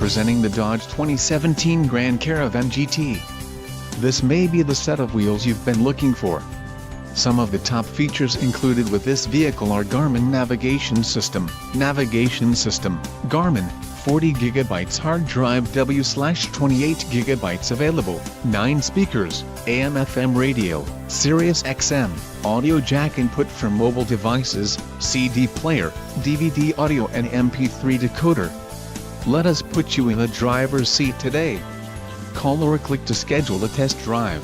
Presenting the Dodge 2017 Grand Caravan GT. This may be the set of wheels you've been looking for. Some of the top features included with this vehicle are Garmin Navigation System, Garmin, 40 GB hard drive W/28 GB available, 9 speakers, AM/FM radio, Sirius XM, audio jack input for mobile devices, CD player, DVD audio and MP3 decoder. Let us put you in the driver's seat today. Call or click to schedule a test drive.